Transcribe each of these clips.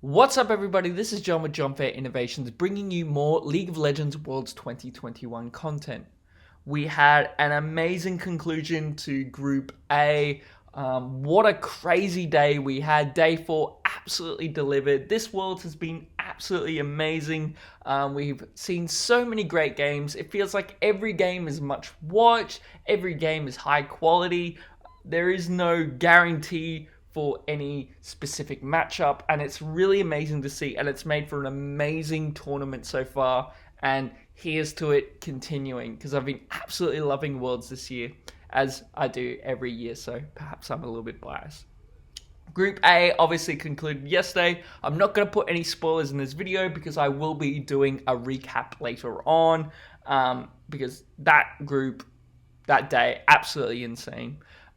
What's up, everybody? This is John with John Fair Innovations, bringing you more League of Legends Worlds 2021 content. We had an amazing conclusion to Group A. What a crazy day we had. Day 4 absolutely delivered. This World has been absolutely amazing. We've seen so many great games. It feels like every game is much watched. Every game is high quality. There is no guarantee for any specific matchup, and it's really amazing to see, and it's made for an amazing tournament so far, and here's to it continuing, because I've been absolutely loving Worlds this year, as I do every year, so perhaps I'm a little bit biased. Group A obviously concluded yesterday. I'm not going to put any spoilers in this video because I will be doing a recap later on, because that group, that day, absolutely insane.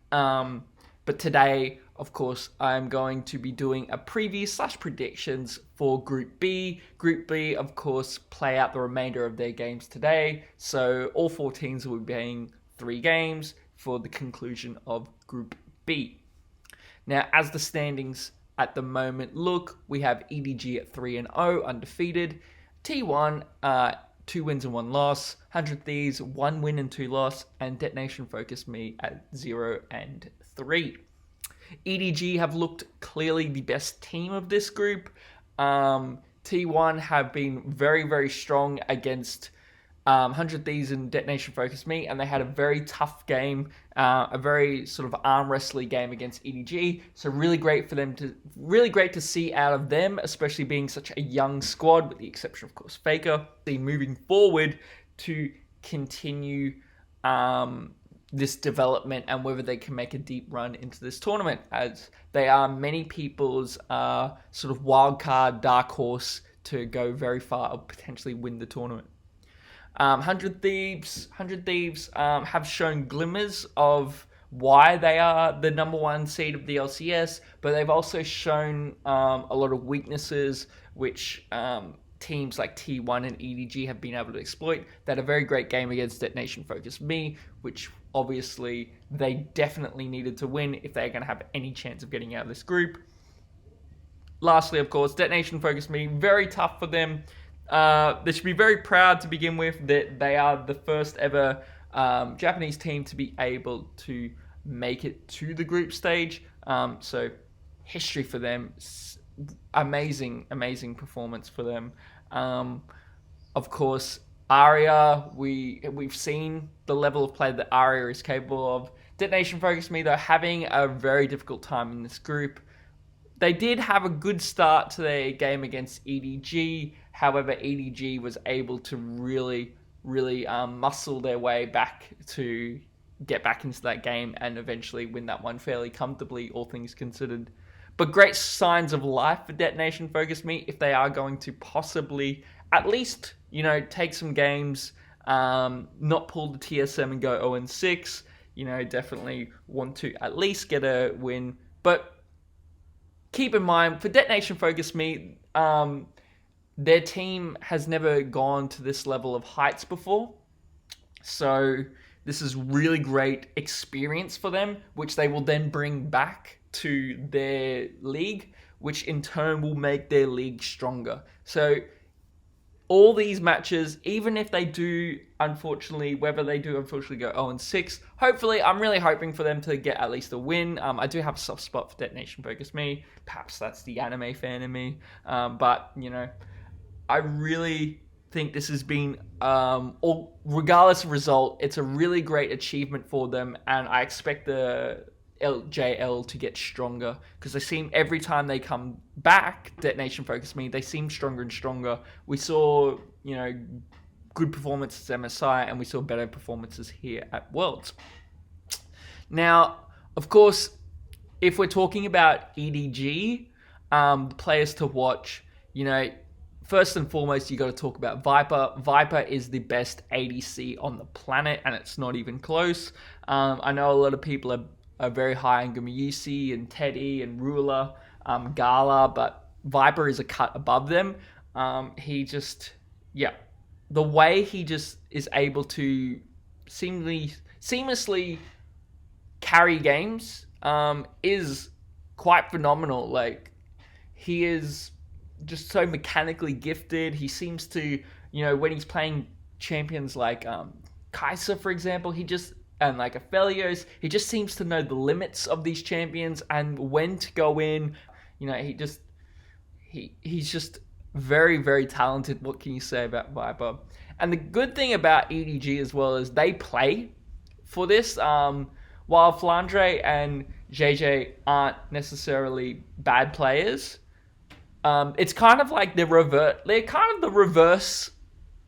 But today, of course, I'm going to be doing a preview / predictions for Group B. Group B, of course, play out the remainder of their games today. So all 4 teams will be playing 3 games for the conclusion of Group B. Now, as the standings at the moment look, we have EDG at 3-0, undefeated. T1, 2 wins and 1 loss. 100 Thieves, 1 win and 2 loss. And Detonation Focus Me at 0-3. EDG have looked clearly the best team of this group. T1 have been very, very strong against 100 Thieves and Detonation Focus Me, and they had a very tough game, a very sort of arm wrestling game against EDG. So really great to see out of them, especially being such a young squad, with the exception, of course, Faker. Moving forward to continue this development and whether they can make a deep run into this tournament, as they are many people's sort of wild card dark horse to go very far or potentially win the tournament. 100 Thieves have shown glimmers of why they are the number 1 seed of the LCS, but they've also shown a lot of weaknesses which teams like T1 and EDG have been able to exploit. They had a very great game against Detonation Focus Me, which obviously they definitely needed to win if they're going to have any chance of getting out of this group. Lastly, of course, Detonation Focus Me, very tough for them. They should be very proud to begin with that they are the first ever Japanese team to be able to make it to the group stage. So history for them. Amazing performance for them. Of course, Aria, we've seen the level of play that Aria is capable of. Detonation Focus Me, though, having a very difficult time in this group. They did have a good start to their game against EDG. However, EDG was able to really muscle their way back to get back into that game and eventually win that one fairly comfortably, all things considered. But great signs of life for Detonation Focus Me if they are going to possibly at least, take some games, not pull the TSM and go 0-6. Definitely want to at least get a win. But keep in mind, for Detonation Focus Me, their team has never gone to this level of heights before. So this is really great experience for them, which they will then bring back to their league, which in turn will make their league stronger. So all these matches, even if they do, unfortunately go 0-6, hopefully, I'm really hoping for them to get at least a win. I do have a soft spot for Detonation Focus Me. Perhaps that's the anime fan in me. But, I really think this has been, regardless of result, it's a really great achievement for them, and I expect the LJL to get stronger, because they seem, every time they come back, Detonation Focus Me, they seem stronger and stronger. We saw, good performances at MSI, and we saw better performances here at Worlds. Now, of course, if we're talking about EDG, the players to watch, first and foremost, you got to talk about Viper. Viper is the best ADC on the planet, and it's not even close. I know a lot of people are very high on Gumayusi and Teddy and Ruler, Gala, but Viper is a cut above them. The way he just is able to seamlessly carry games is quite phenomenal. Like, he is just so mechanically gifted. He seems to, when he's playing champions like Kaiser, for example, and like Aphelios, he just seems to know the limits of these champions and when to go in. He's just very, very talented. What can you say about Viper? And the good thing about EDG as well is they play for this. While Flandre and JJ aren't necessarily bad players, it's kind of like they're kind of the reverse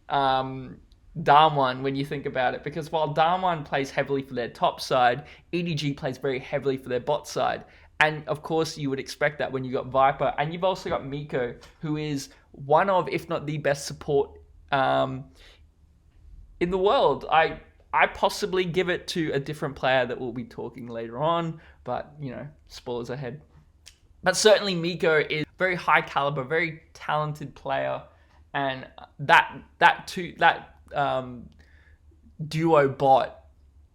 Damwon when you think about it, because while Damwon plays heavily for their top side, EDG plays very heavily for their bot side. And of course, you would expect that when you got Viper, and you've also got Miko, who is one of, if not the best support in the world. I possibly give it to a different player that we'll be talking later on, but spoilers ahead. But certainly Miko is very high caliber, very talented player, and that duo bot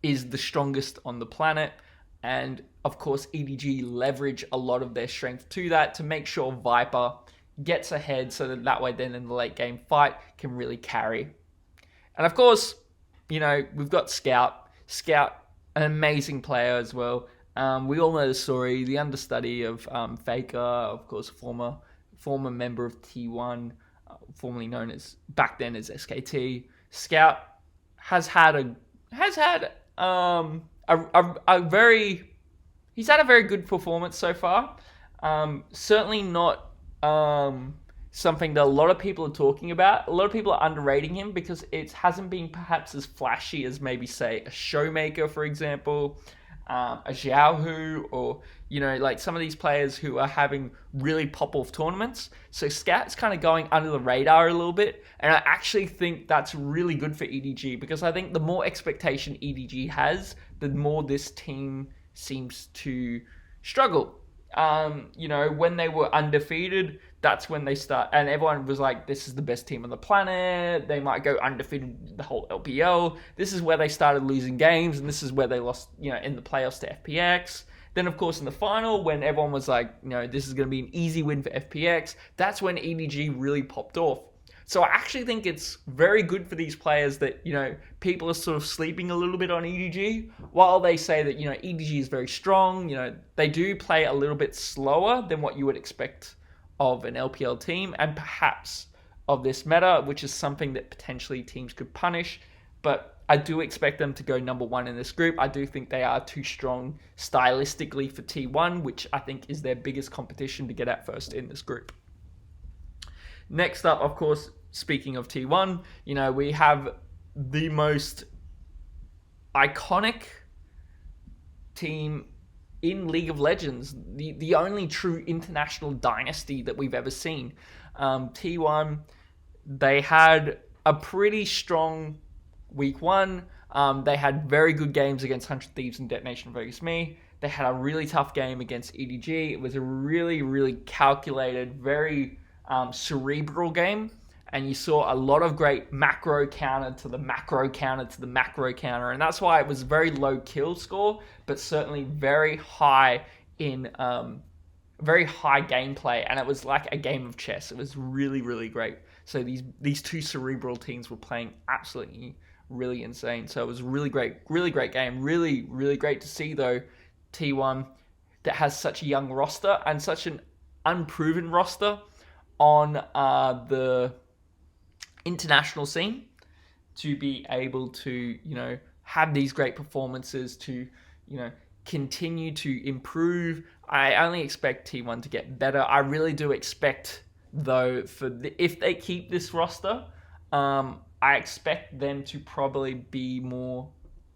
is the strongest on the planet. And of course, EDG leverage a lot of their strength to that to make sure Viper gets ahead, so that way then in the late game fight can really carry. And of course, we've got Scout. Scout, an amazing player as well. We all know the story, the understudy of Faker, of course, former member of T1, formerly known as back then as SKT. Scout he's had a very good performance so far. Certainly not something that a lot of people are talking about. A lot of people are underrating him because it hasn't been perhaps as flashy as maybe, say, a Showmaker, for example, a Xiaohu, or, like some of these players who are having really pop-off tournaments. So Scout's kind of going under the radar a little bit, and I actually think that's really good for EDG, because I think the more expectation EDG has, the more this team seems to struggle. When they were undefeated, that's when they start, and everyone was like, this is the best team on the planet, they might go undefeated the whole LPL. This is where they started losing games, and this is where they lost, in the playoffs to FPX. Then, of course, in the final, when everyone was like, this is going to be an easy win for FPX, that's when EDG really popped off. So I actually think it's very good for these players that, people are sort of sleeping a little bit on EDG. While they say that, EDG is very strong, they do play a little bit slower than what you would expect of an LPL team, and perhaps of this meta, which is something that potentially teams could punish. But I do expect them to go number one in this group. I do think they are too strong stylistically for T1, which I think is their biggest competition to get at first in this group. Next up, of course, speaking of T1, we have the most iconic team in League of Legends, the only true international dynasty that we've ever seen. T1, they had a pretty strong week one. They had very good games against 100 Thieves and Detonation Vegas Me. They had a really tough game against EDG. It was a really, really calculated, very cerebral game, and you saw a lot of great macro counter to the macro counter to the macro counter, and that's why it was very low kill score, but certainly very high in very high gameplay, and it was like a game of chess. It was really, really great. So these two cerebral teams were playing absolutely really insane. So it was really great game. Really, really great to see, though, T1 that has such a young roster and such an unproven roster on the international scene to be able to, have these great performances, to, continue to improve. I only expect T1 to get better. I really do expect, though, if they keep this roster, I expect them to probably be more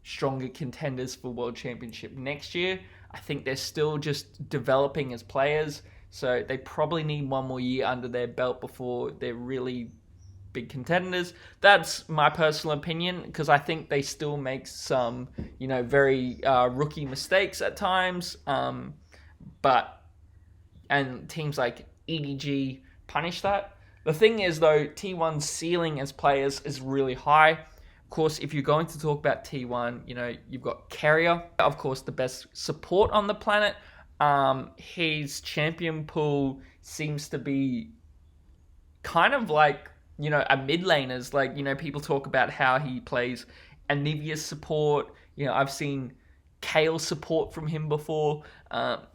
stronger contenders for World Championship next year. I think they're still just developing as players, so they probably need one more year under their belt before they're really big contenders. That's my personal opinion, because I think they still make some, very rookie mistakes at times. And teams like EDG punish that. The thing is, though, T1's ceiling as players is really high. Of course, if you're going to talk about T1, you've got Keria, of course, the best support on the planet. His champion pool seems to be kind of like, a mid laner's. Like, people talk about how he plays Anivia's support. I've seen Kale support from him before.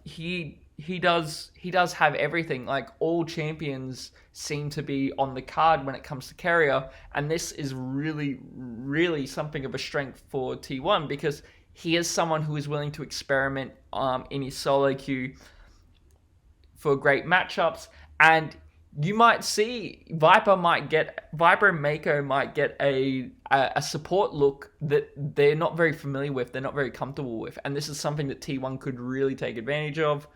He does have everything. Like, all champions seem to be on the card when it comes to carrier, and this is really, really something of a strength for T1 because he is someone who is willing to experiment in his solo queue for great matchups. And you might see Viper and Mako might get a support look that they're not very familiar with, they're not very comfortable with, and this is something that T1 could really take advantage of.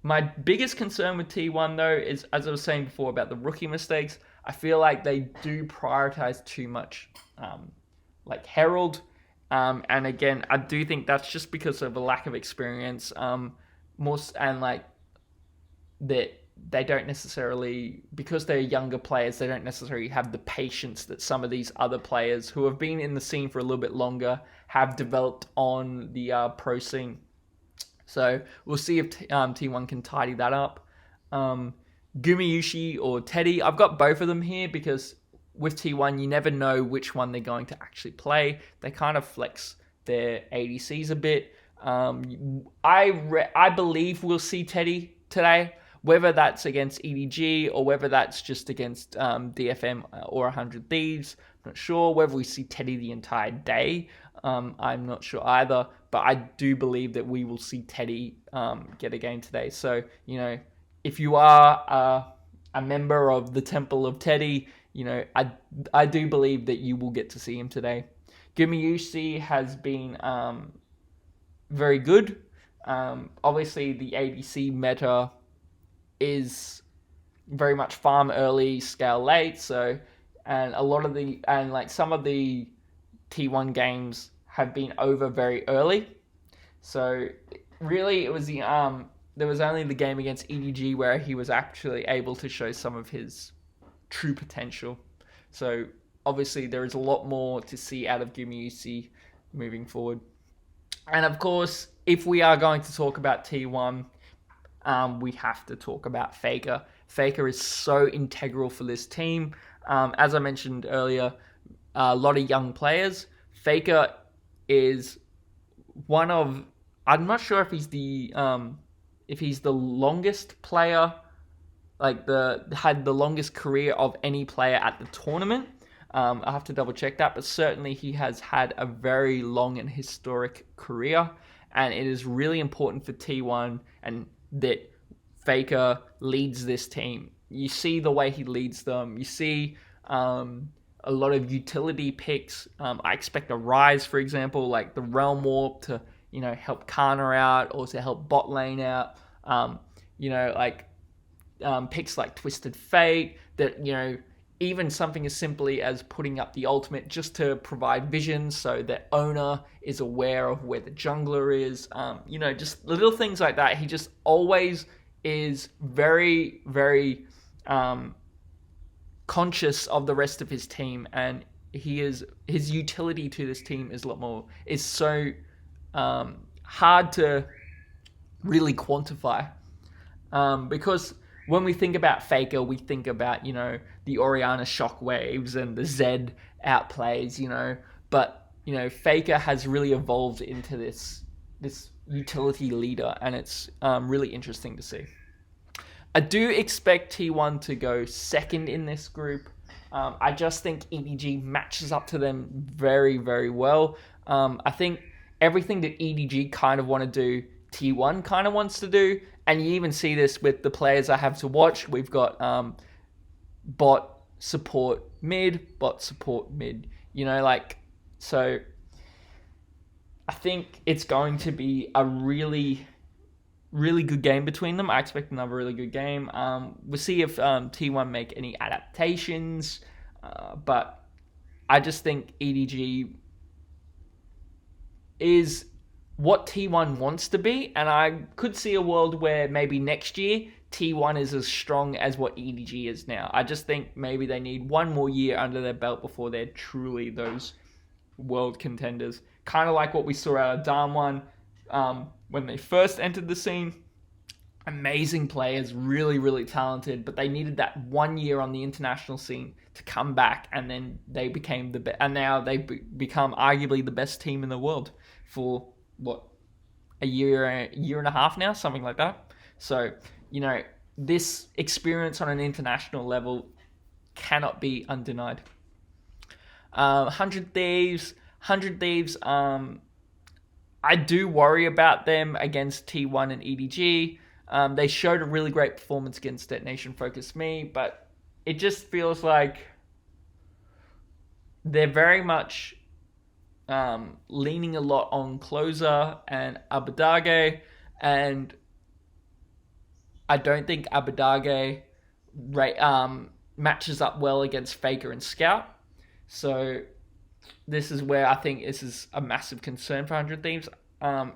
My biggest concern with T1 though is, as I was saying before about the rookie mistakes, I feel like they do prioritize too much, like Herald, and again, I do think that's just because of a lack of experience, most and like that they don't necessarily, because they're younger players, they don't necessarily have the patience that some of these other players who have been in the scene for a little bit longer have developed on the pro scene. So we'll see if T1 can tidy that up. Gumayusi or Teddy, I've got both of them here because with T1, you never know which one they're going to actually play. They kind of flex their ADCs a bit. I believe we'll see Teddy today, whether that's against EDG or whether that's just against DFM or 100 Thieves. I'm not sure. Whether we see Teddy the entire day, I'm not sure either. But I do believe that we will see Teddy get a game today. So, if you are a member of the Temple of Teddy, I do believe that you will get to see him today. Gumayusi has been very good. Obviously, the ADC meta is very much farm early, scale late. So, and some of the T1 games have been over very early. So, really, it was there was only the game against EDG where he was actually able to show some of his true potential. So, obviously, there is a lot more to see out of Gumayusi moving forward. And of course, if we are going to talk about T1, we have to talk about Faker. Faker is so integral for this team. As I mentioned earlier, a lot of young players. Faker is one of, I'm not sure if he's the longest player, had the longest career of any player at the tournament. I have to double check that, but certainly he has had a very long and historic career, and it is really important for T1 and that Faker leads this team. You see the way he leads them. You see a lot of utility picks. I expect a Rise, for example, like the Realm Warp to help Kana out or to help bot lane out. Picks like Twisted Fate that even something as simply as putting up the ultimate just to provide vision so that owner is aware of where the jungler is. Just little things like that. He just always is very, very conscious of the rest of his team, and his utility to this team is so hard to really quantify. Because when we think about Faker, we think about, the Orianna shockwaves and the Zed outplays, but, Faker has really evolved into this utility leader, and it's really interesting to see. I do expect T1 to go second in this group. I just think EDG matches up to them very, very well. I think everything that EDG kind of want to do, T1 kind of wants to do, and you even see this with the players I have to watch. We've got bot support mid. So I think it's going to be a really, really good game between them. I expect another really good game. We'll see if T1 make any adaptations, but I just think EDG is what T1 wants to be, and I could see a world where maybe next year T1 is as strong as what EDG is now. I just think maybe they need one more year under their belt before they're truly those world contenders. Kind of like what we saw out of Damwon when they first entered the scene. amazing players, really, really talented, but they needed that 1 year on the international scene to come back, and then they became and now they've become arguably the best team in the world for what, a year and a half now, something like that. So, this experience on an international level cannot be undenied. 100 Thieves. I do worry about them against T1 and EDG. They showed a really great performance against Detonation Focus Me, but it just feels like they're very much leaning a lot on Closer and Abadage, and I don't think Abadage matches up well against Faker and Scout. So this is where I think this is a massive concern for 100 Thieves.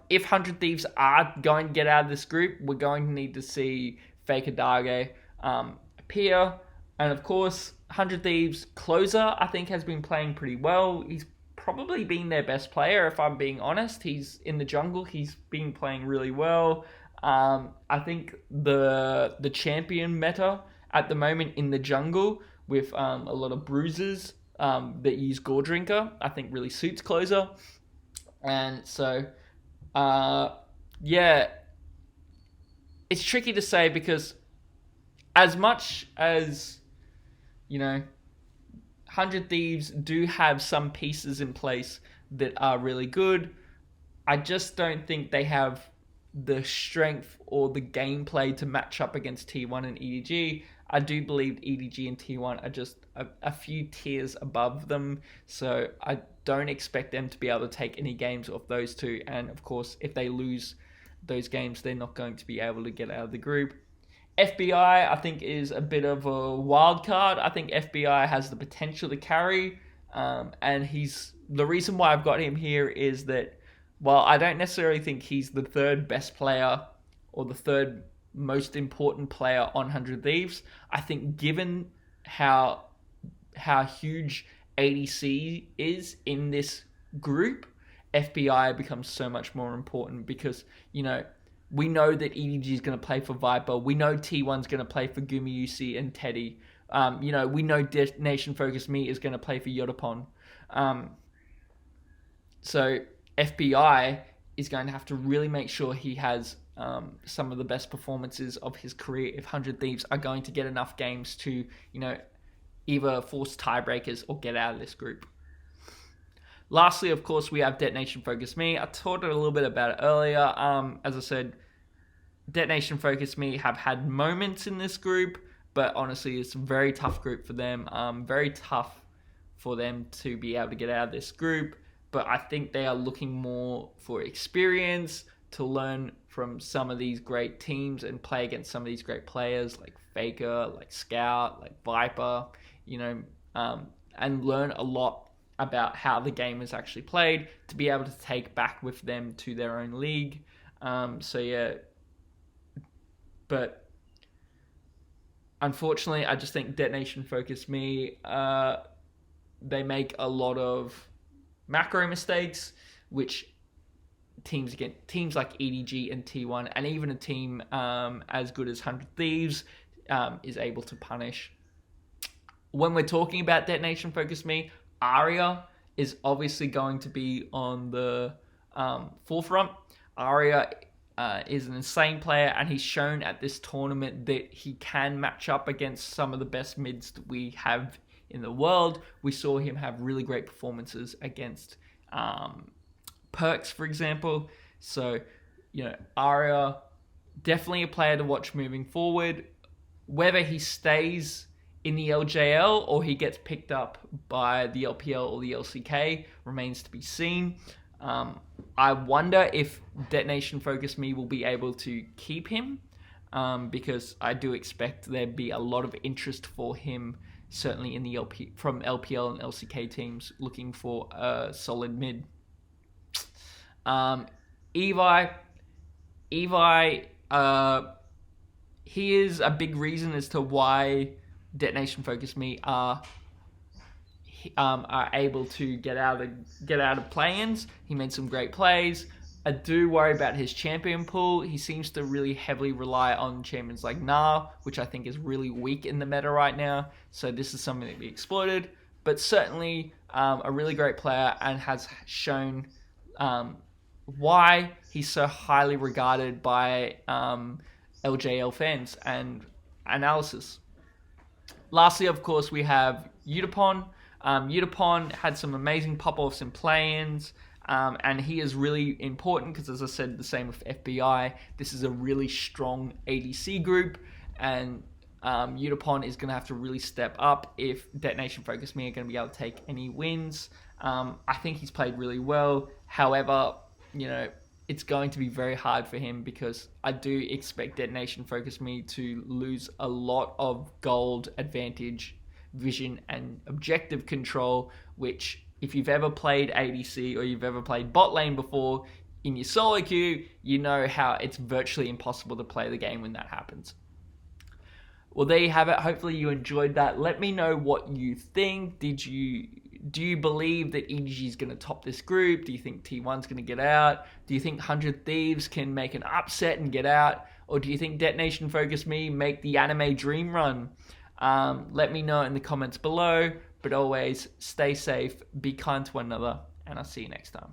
If 100 Thieves are going to get out of this group, we're going to need to see Faker Dage appear. And of course, 100 Thieves Closer, I think, has been playing pretty well. He's probably been their best player, if I'm being honest. He's in the jungle. He's been playing really well. I think the champion meta at the moment in the jungle with a lot of bruisers that use Gore Drinker, I think really suits Closer. And so, it's tricky to say because as much as, 100 Thieves do have some pieces in place that are really good, I just don't think they have the strength or the gameplay to match up against T1 and EDG. I do believe EDG and T1 are just a few tiers above them, so I don't expect them to be able to take any games off those two. And of course, if they lose those games, they're not going to be able to get out of the group. FBI, I think, is a bit of a wild card. I think FBI has the potential to carry, and the reason why I've got him here is that, while I don't necessarily think he's the third best player or the third most important player on 100 Thieves, I think given how huge ADC is in this group, FBI becomes so much more important because, we know that EDG is going to play for Viper. We know T1's going to play for Gumayusi and Teddy. We know Nation Focus Me is going to play for Yotapon. So FBI is going to have to really make sure he has some of the best performances of his career if 100 Thieves are going to get enough games to, either force tiebreakers or get out of this group. Lastly, of course, we have Detonation Focus Me. I talked a little bit about it earlier. As I said, Detonation Focus Me have had moments in this group, but honestly, it's a very tough group for them. Very tough for them to be able to get out of this group. But I think they are looking more for experience, to learn from some of these great teams and play against some of these great players like Faker, like Scout, like Viper, and learn a lot about how the game is actually played to be able to take back with them to their own league. But unfortunately, I just think Detonation Focus Me, they make a lot of macro mistakes, which teams like EDG and T1, and even a team as good as 100 Thieves is able to punish. When we're talking about Detonation Focus Me, Aria is obviously going to be on the forefront. Aria is an insane player, and he's shown at this tournament that he can match up against some of the best mids that we have in the world. We saw him have really great performances against Perks, for example. So, Aria, definitely a player to watch moving forward. Whether he stays in the LJL or he gets picked up by the LPL or the LCK remains to be seen. I wonder if Detonation Focus Me will be able to keep him, because I do expect there'd be a lot of interest for him, certainly in the from LPL and LCK teams looking for a solid mid. Evi, he is a big reason as to why Detonation Focus Me are able to get out of play-ins. He made some great plays, I do worry about his champion pool. He seems to really heavily rely on champions like Gnar, which I think is really weak in the meta right now. So this is something that we exploited. But certainly a really great player and has shown why he's so highly regarded by LJL fans and analysis. Lastly, of course, we have Yutapon. Yutapon had some amazing pop-offs and play-ins. And he is really important because, as I said, the same with FBI. This is a really strong ADC group, and Yutapon is going to have to really step up if Detonation Focus Me are going to be able to take any wins. I think he's played really well. However, it's going to be very hard for him because I do expect Detonation Focus Me to lose a lot of gold advantage, vision, and objective control, which, if you've ever played ADC or you've ever played bot lane before in your solo queue, you know how it's virtually impossible to play the game when that happens. Well, there you have it. Hopefully you enjoyed that. Let me know what you think. Do you believe that EDG is going to top this group? Do you think T1's going to get out? Do you think 100 Thieves can make an upset and get out? Or do you think Detonation Focus Me make the anime dream run? Let me know in the comments below. But always, stay safe, be kind to one another, and I'll see you next time.